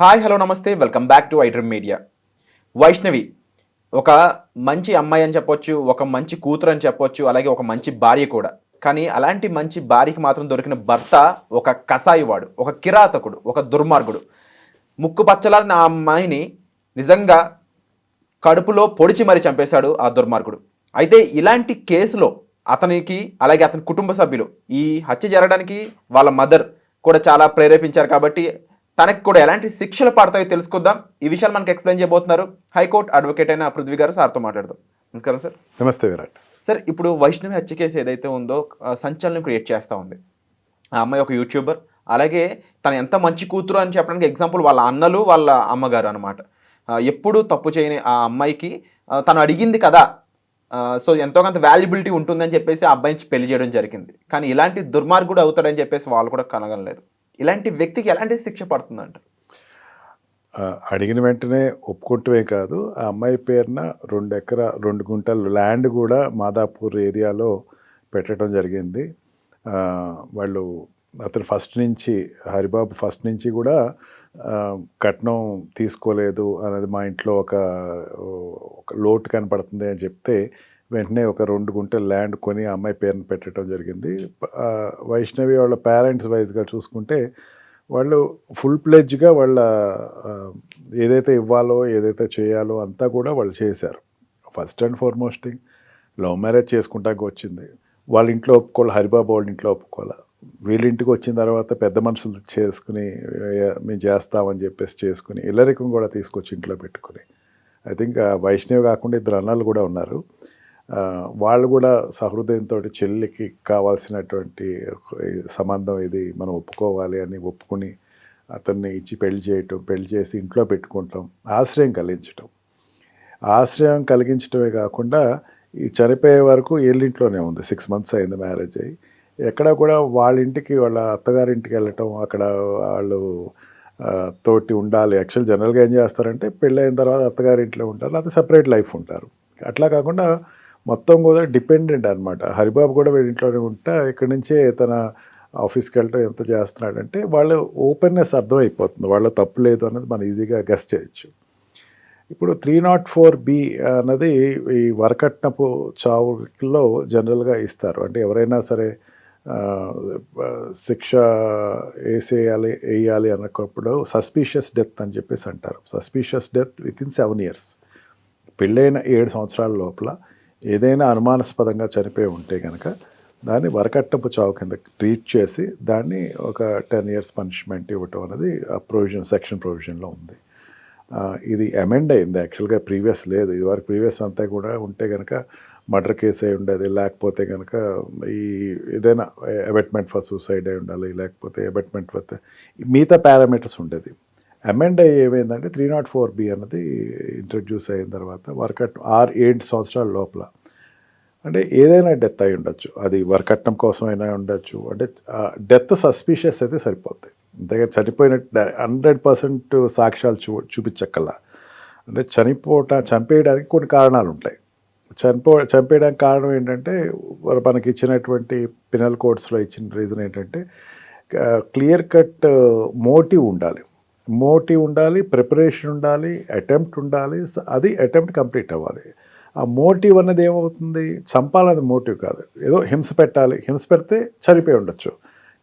Hi hello నమస్తే welcome back to iDream media. Vaishnavi ఒక మంచి అమ్మాయి అని చెప్పొచ్చు, ఒక మంచి కూతురు అని చెప్పొచ్చు, అలాగే ఒక మంచి భార్య కూడా. కానీ అలాంటి మంచి భార్యకి మాత్రం దొరికిన భర్త ఒక కసాయివాడు, ఒక కిరాతకుడు, ఒక దుర్మార్గుడు. ముక్కు పచ్చలారిన ఆ అమ్మాయిని నిజంగా కడుపులో పొడిచి మరీ చంపేశాడు ఆ దుర్మార్గుడు. అయితే ఇలాంటి కేసులో అతనికి అలాగే అతని కుటుంబ సభ్యులు ఈ హత్య జరగడానికి వాళ్ళ మదర్ కూడా చాలా ప్రేరేపించారు కాబట్టి తనకి కూడా ఎలాంటి శిక్షలు పడతాయో తెలుసుకుందాం. ఈ విషయాలు మనకి ఎక్స్ప్లెయిన్ చేయబోతున్నారు హైకోర్టు అడ్వకేట్ అయిన పృథ్వీ గారు. సార్తో మాట్లాడదాం. నమస్కారం సార్. నమస్తే విరాట్. సార్, ఇప్పుడు వైష్ణవి హత్య కేసు ఏదైతే ఉందో సంచలనం క్రియేట్ చేస్తూ ఉంది. ఆ అమ్మాయి ఒక యూట్యూబర్, అలాగే తను ఎంత మంచి కూతురు అని చెప్పడానికి ఎగ్జాంపుల్ వాళ్ళ అన్నలు, వాళ్ళ అమ్మగారు అనమాట. ఎప్పుడూ తప్పు చేయని ఆ అమ్మాయికి తను అడిగింది కదా, సో ఎంతో కొంత వాల్యుబిలిటీ ఉంటుందని చెప్పేసి ఆ అబ్బాయిని పెళ్లి చేయడం జరిగింది. కానీ ఇలాంటి దుర్మార్గుడు అవుతాడని చెప్పేసి వాళ్ళు కూడా కనగలేదు. ఇలాంటి వ్యక్తికి ఎలాంటి శిక్ష పడుతుందంట? అడిగిన వెంటనే ఒప్పుకుంటమే కాదు, ఆ అమ్మాయి పేరున 2 గుంటలు ల్యాండ్ కూడా మాదాపూర్ ఏరియాలో పెట్టడం జరిగింది. వాళ్ళు అతను హరిబాబు ఫస్ట్ నుంచి కూడా కట్నం తీసుకోలేదు అనేది మా ఇంట్లో ఒక లోటు కనపడుతుంది అని చెప్తే వెంటనే ఒక 2 గుంటల ల్యాండ్ కొని ఆ అమ్మాయి పేరును పెట్టడం జరిగింది. వైష్ణవి వాళ్ళ పేరెంట్స్ వైజ్గా చూసుకుంటే వాళ్ళు ఫుల్ ప్లెడ్జ్గా వాళ్ళ ఏదైతే ఇవ్వాలో ఏదైతే చేయాలో అంతా కూడా వాళ్ళు చేశారు. First and foremost thing, love marriage చేసుకుంటాక వచ్చింది. వాళ్ళ ఇంట్లో ఒప్పుకోవాలి, హరిబాబు వాళ్ళ ఇంట్లో ఒప్పుకోవాలి. వీళ్ళ ఇంటికి వచ్చిన తర్వాత పెద్ద మనుషులు చేసుకుని మేము చేస్తామని చెప్పేసి చేసుకుని ఇల్లరికం కూడా తీసుకొచ్చి ఇంట్లో పెట్టుకుని, ఐ థింక్ వైష్ణవి కాకుండా 2 అన్నలు కూడా ఉన్నారు. వాళ్ళు కూడా సహృదయంతో చెల్లికి కావాల్సినటువంటి సంబంధం ఇది మనం ఒప్పుకోవాలి అని ఒప్పుకుని అతన్ని ఇచ్చి పెళ్లి చేసి ఇంట్లో పెట్టుకుంటాం, ఆశ్రయం కలిగించడమే కాకుండా ఈ చనిపోయే వరకు వీళ్ళింట్లోనే ఉంది. 6 months అయింది మ్యారేజ్ అయ్యి. ఎక్కడ కూడా వాళ్ళ అత్తగారింటికి వెళ్ళటం, అక్కడ వాళ్ళు తోటి ఉండాలి. యాక్చువల్ జనరల్గా ఏం చేస్తారంటే పెళ్ళైన తర్వాత అత్తగారింట్లో ఉంటారు, అది సపరేట్ లైఫ్ ఉంటారు. అట్లా కాకుండా మొత్తం కూడా డిపెండెంట్ అనమాట. హరిబాబు కూడా వీళ్ళ ఇంట్లోనే ఉంటా ఇక్కడి నుంచే తన ఆఫీస్కి వెళ్ళటం ఎంత చేస్తున్నాడంటే వాళ్ళ ఓపెన్నెస్ అర్థమైపోతుంది, వాళ్ళ తప్పు లేదు అన్నది మనం ఈజీగా గెస్ చేయొచ్చు. ఇప్పుడు 304B అన్నది ఈ వరకట్నపు చావులో జనరల్గా ఇస్తారు. అంటే ఎవరైనా సరే శిక్ష వేయాలి అన్నప్పుడు సస్పీషియస్ డెత్ అని చెప్పేసి అంటారు. సస్పీషియస్ డెత్ వితిన్ 7 years, పెళ్ళైన 7 సంవత్సరాల లోపల ఏదైనా అనుమానాస్పదంగా చనిపోయి ఉంటే కనుక దాన్ని వరకట్నపు చావు కింద ట్రీట్ చేసి దాన్ని ఒక 10 years పనిష్మెంట్ ఇవ్వటం అనేది సెక్షన్ ప్రొవిజన్లో ఉంది. ఇది అమెండ్ అయింది యాక్చువల్గా, ప్రీవియస్ లేదు. ఇదివరకు ప్రీవియస్ అంతా కూడా ఉంటే కనుక మర్డర్ కేసు అయి ఉండేది, లేకపోతే కనుక ఈ ఏదైనా అబెట్మెంట్ ఫర్ సూసైడ్ అయి ఉండాలి, లేకపోతే అబెట్మెంట్ ఫర్ మిగతా పారామీటర్స్ ఉండేది. అమెండ్ అయ్యి ఏమైందంటే 304B అన్నది ఇంట్రడ్యూస్ అయిన తర్వాత 7 సంవత్సరాల లోపల అంటే ఏదైనా డెత్ అయి ఉండొచ్చు, అది వరకట్నం కోసం అయినా ఉండొచ్చు. అంటే డెత్ సస్పీషియస్ అయితే సరిపోద్ది, అంతేగాని చనిపోయినట్టు 100% సాక్ష్యాలు చూపించక్కల్లా. అంటే చంపేయడానికి కొన్ని కారణాలు ఉంటాయి. చంపేయడానికి కారణం ఏంటంటే మనకి ఇచ్చినటువంటి పినల్ కోడ్స్లో ఇచ్చిన రీజన్ ఏంటంటే క్లియర్ కట్ మోటివ్ ఉండాలి, ప్రిపరేషన్ ఉండాలి, అటెంప్ట్ ఉండాలి. అది అటెంప్ట్ కంప్లీట్ అవ్వాలి. ఆ మోటివ్ అన్నది ఏమవుతుంది, చంపాలన్నది మోటివ్ కాదు, ఏదో హింస పెడితే చనిపోయి ఉండొచ్చు.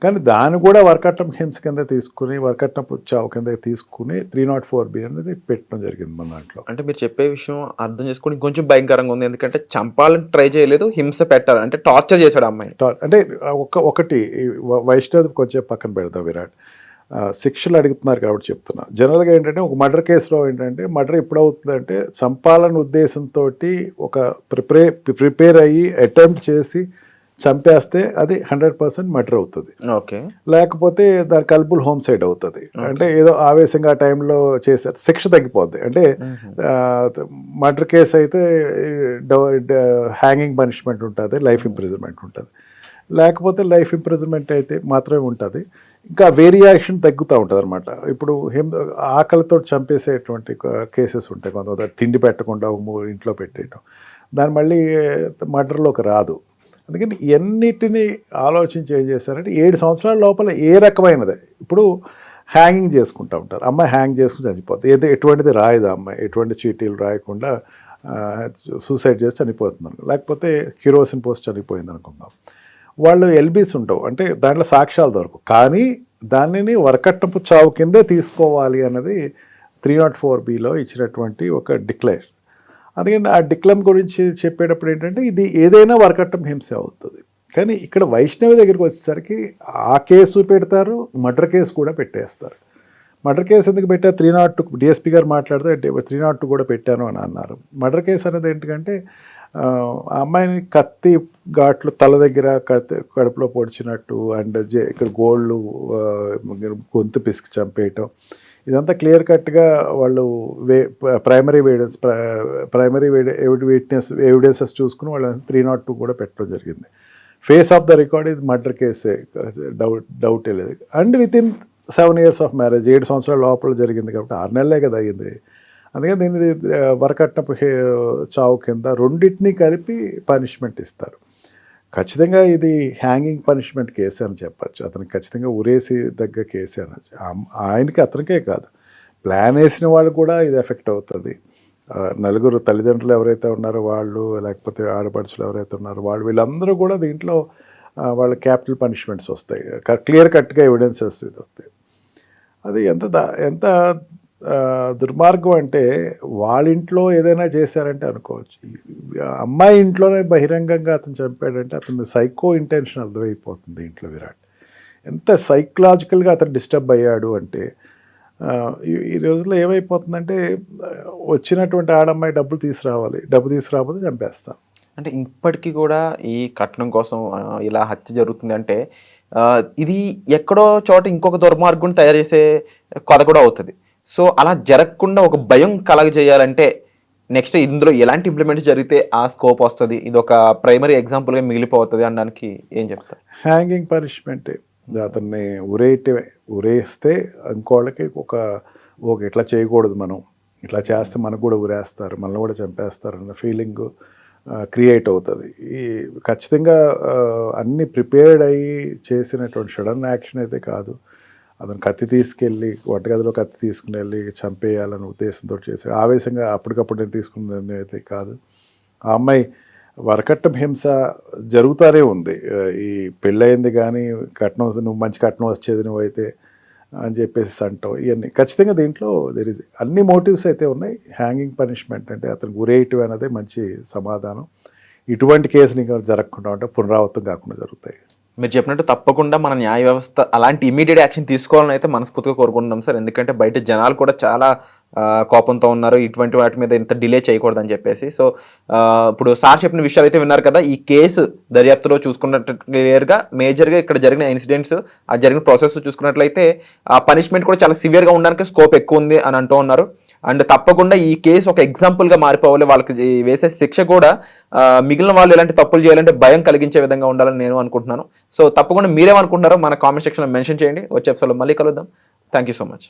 కానీ దాన్ని కూడా వరకట్నం హింస కింద తీసుకుని వరకట్నపు చావు కింద తీసుకుని 304B అనేది పెట్టడం జరిగింది మన దాంట్లో. అంటే మీరు చెప్పే విషయం అర్థం చేసుకుని కొంచెం భయంకరంగా ఉంది. ఎందుకంటే చంపాలని ట్రై చేయలేదు, హింస పెట్టాలి అంటే టార్చర్ చేశాడు అమ్మాయి. అంటే ఒకటి వైష్ణవి కొంచెం పక్కన పెడతాం విరాట్. శిక్షలు అడుగుతున్నారు కాబట్టి చెప్తున్నా. జనరల్గా ఏంటంటే ఒక మర్డర్ కేసులో ఏంటంటే మర్డర్ ఎప్పుడు అవుతుందంటే చంపాలన్న ఉద్దేశంతో ఒక ప్రిపేర్ అయ్యి అటెంప్ట్ చేసి చంపేస్తే అది 100% మర్డర్ అవుతుంది. ఓకే, లేకపోతే దాని కల్పుల్ హోమ్సైడ్ అవుతుంది. అంటే ఏదో ఆవేశంగా ఆ టైంలో చేశారు, శిక్ష తగ్గిపోద్ది. అంటే మర్డర్ కేసు అయితే హ్యాంగింగ్ పనిష్మెంట్ ఉంటుంది, లైఫ్ ఇంప్రిజన్మెంట్ ఉంటుంది. లేకపోతే లైఫ్ ఇంప్రిజన్మెంట్ అయితే మాత్రమే ఉంటుంది. ఇంకా వేరియేషన్ తగ్గుతూ ఉంటుంది అనమాట. ఇప్పుడు ఆకలితో చంపేసేటువంటి కేసెస్ ఉంటాయి, కొంతమంది తిండి పెట్టకుండా ఇంట్లో పెట్టేయటం, దాని మళ్ళీ మర్డర్లోకి రాదు. అందుకని ఎన్నిటిని ఆలోచించి ఏం చేశారంటే 7 సంవత్సరాల లోపల ఏ రకమైనది, ఇప్పుడు హ్యాంగింగ్ చేసుకుంటూ ఉంటారు. అమ్మాయి హ్యాంగ్ చేసుకుని చనిపోతుంది. ఎటువంటిది రాయదు అమ్మాయి, ఎటువంటి చీటీలు రాయకుండా సూసైడ్ చేసి చనిపోతుంది. లేకపోతే కిరోసిన్ పోస్ట్ చనిపోయింది అనుకుందాం. వాళ్ళు ఎల్బీస్ ఉండవు, అంటే దాంట్లో సాక్ష్యాలు దొరకవు, కానీ దానిని వరకట్నపు చావు కిందే తీసుకోవాలి అన్నది 304(b)లో ఇచ్చినటువంటి ఒక డిక్లరేషన్. అందుకని ఆ డిక్లమ్ గురించి చెప్పేటప్పుడు ఏంటంటే ఇది ఏదైనా వరకట్నం హింస అవుతుంది. కానీ ఇక్కడ వైష్ణవి దగ్గరికి వచ్చేసరికి ఆ కేసు పెడతారు, మర్డర్ కేసు కూడా పెట్టేస్తారు. మర్డర్ కేసు ఎందుకు పెట్టారు? 302 డిఎస్పీ గారు మాట్లాడితే 302 కూడా పెట్టాను అని అన్నారు. మర్డర్ కేసు అనేది ఏంటంటే ఆ అమ్మాయిని కత్తి ఘాట్లు తల దగ్గర కడుపులో పొడిచినట్టు, అండ్ ఇక్కడ గోళ్ళు గొంతు పిసికి చంపేయటం, ఇదంతా క్లియర్ కట్గా వాళ్ళు ప్రైమరీ ఎవిడెన్సెస్ చూసుకుని వాళ్ళ 302 కూడా పెట్టడం జరిగింది. ఫేస్ ఆఫ్ ద రికార్డ్ ఇది మర్డర్ కేసే, డౌటే లేదు. And within 7 years of marriage, 7 సంవత్సరాల లోపల జరిగింది కాబట్టి 6 నెలలే కదా అయ్యింది. అందుకని దీన్ని వరకట్నపు చావు కింద రెండింటినీ కలిపి పనిష్మెంట్ ఇస్తారు. ఖచ్చితంగా ఇది హ్యాంగింగ్ పనిష్మెంట్ కేసే అని చెప్పచ్చు. అతనికి ఖచ్చితంగా ఉరేసి దగ్గర కేసే అనొచ్చు. ఆయనకి అతనికే కాదు, ప్లాన్ వేసిన వాళ్ళు కూడా ఇది ఎఫెక్ట్ అవుతుంది. నలుగురు తల్లిదండ్రులు ఎవరైతే ఉన్నారో వాళ్ళు, లేకపోతే ఆడపడుచులు ఎవరైతే ఉన్నారో వాళ్ళు, వీళ్ళందరూ కూడా దీంట్లో వాళ్ళ క్యాపిటల్ పనిష్మెంట్స్ వస్తాయి. క్లియర్ కట్గా ఎవిడెన్సెస్ ఇది వస్తాయి. అది ఎంత దుర్మార్గం అంటే వాళ్ళ ఇంట్లో ఏదైనా చేశారంటే అనుకోవచ్చు. అమ్మాయి ఇంట్లోనే బహిరంగంగా అతను చంపాడంటే అతను సైకో ఇంటెన్షన్ అర్థమైపోతుంది ఇంట్లో. విరాట్ ఎంత సైకలాజికల్గా అతను డిస్టర్బ్ అయ్యాడు అంటే ఈ రోజుల్లో ఏమైపోతుందంటే వచ్చినటువంటి ఆడమ్మాయి డబ్బు తీసుకురాకపోతే చంపేస్తాం. అంటే ఇప్పటికీ కూడా ఈ కట్నం కోసం ఇలా హత్య జరుగుతుంది అంటే ఇది ఎక్కడో చోట ఇంకొక దుర్మార్గం తయారు చేసే కథ కూడా అవుతుంది. సో అలా జరగకుండా ఒక భయం కలగజేయాలంటే నెక్స్ట్ ఇందులో ఎలాంటి ఇంప్లిమెంట్ జరిగితే ఆ స్కోప్ వస్తుంది, ఇది ఒక ప్రైమరీ ఎగ్జాంపుల్గా మిగిలిపోతుంది అనడానికి ఏం చెప్తారు? హ్యాంగింగ్ పనిష్మెంటే. అతన్ని ఉరేస్తే ఇంకోళ్ళకి ఒక ఇట్లా చేయకూడదు, మనం ఇట్లా చేస్తే మనకు కూడా ఉరేస్తారు, మనల్ని కూడా చంపేస్తారు అన్న ఫీలింగ్ క్రియేట్ అవుతుంది. ఈ ఖచ్చితంగా అన్ని ప్రిపేర్డ్ అయ్యి చేసినటువంటి సడన్ యాక్షన్ అయితే కాదు. అతను కత్తి తీసుకెళ్ళి వంటగదిలో కత్తి తీసుకుని వెళ్ళి చంపేయాలనే ఉద్దేశంతో చేసి ఆవేశంగా అప్పటికప్పుడు నేను తీసుకున్న నిర్ణయం అయితే కాదు. ఆ అమ్మాయి వరకట్నం హింస జరుగుతూనే ఉంది. ఈ పెళ్ళయింది కానీ కట్నం, నువ్వు మంచి కట్నం వచ్చేది నువ్వైతే అని చెప్పేసి అంటావు. ఇవన్నీ ఖచ్చితంగా దీంట్లో అన్ని మోటివ్స్ అయితే ఉన్నాయి. హ్యాంగింగ్ పనిష్మెంట్ అంటే అతను గురేయటం అనేది మంచి సమాధానం. ఇటువంటి కేసులు ఇంకా జరగకుండా ఉంటే పునరావృతం కాకుండా జరుగుతాయి. మీరు చెప్పినట్టు తప్పకుండా మన న్యాయ వ్యవస్థ అలాంటి ఇమీడియట్ యాక్షన్ తీసుకోవాలని అయితే మనస్ఫూర్తిగా కోరుకుంటున్నాం సార్. ఎందుకంటే బయట జనాలు కూడా చాలా కోపంతో ఉన్నారు, ఇటువంటి వాటి మీద ఇంత డిలే చేయకూడదని చెప్పేసి. సో ఇప్పుడు సార్ చెప్పిన విషయాలు అయితే విన్నారు కదా. ఈ కేసు దర్యాప్తులో చూసుకున్నట్టు క్లియర్గా మేజర్గా ఇక్కడ జరిగిన ఇన్సిడెంట్స్, ఆ జరిగిన ప్రాసెస్ చూసుకున్నట్లయితే ఆ పనిష్మెంట్ కూడా చాలా సివియర్గా ఉండడానికి స్కోప్ ఎక్కువ ఉంది అని అంటూ ఉన్నారు. అండ్ తప్పకుండా ఈ కేసు ఒక ఎగ్జాంపుల్గా మారిపోవాలి, వాళ్ళకి వేసే శిక్ష కూడా మిగిలిన వాళ్ళు ఎలాంటి తప్పులు చేయాలంటే భయం కలిగించే విధంగా ఉండాలని నేను అనుకుంటున్నాను. సో తప్పకుండా మీరేమనుకుంటున్నారో మన కామెంట్ సెక్షన్లో మెన్షన్ చేయండి. వచ్చే ఎపిసోడ్లో మళ్ళీ కలుద్దాం. Thank you so much.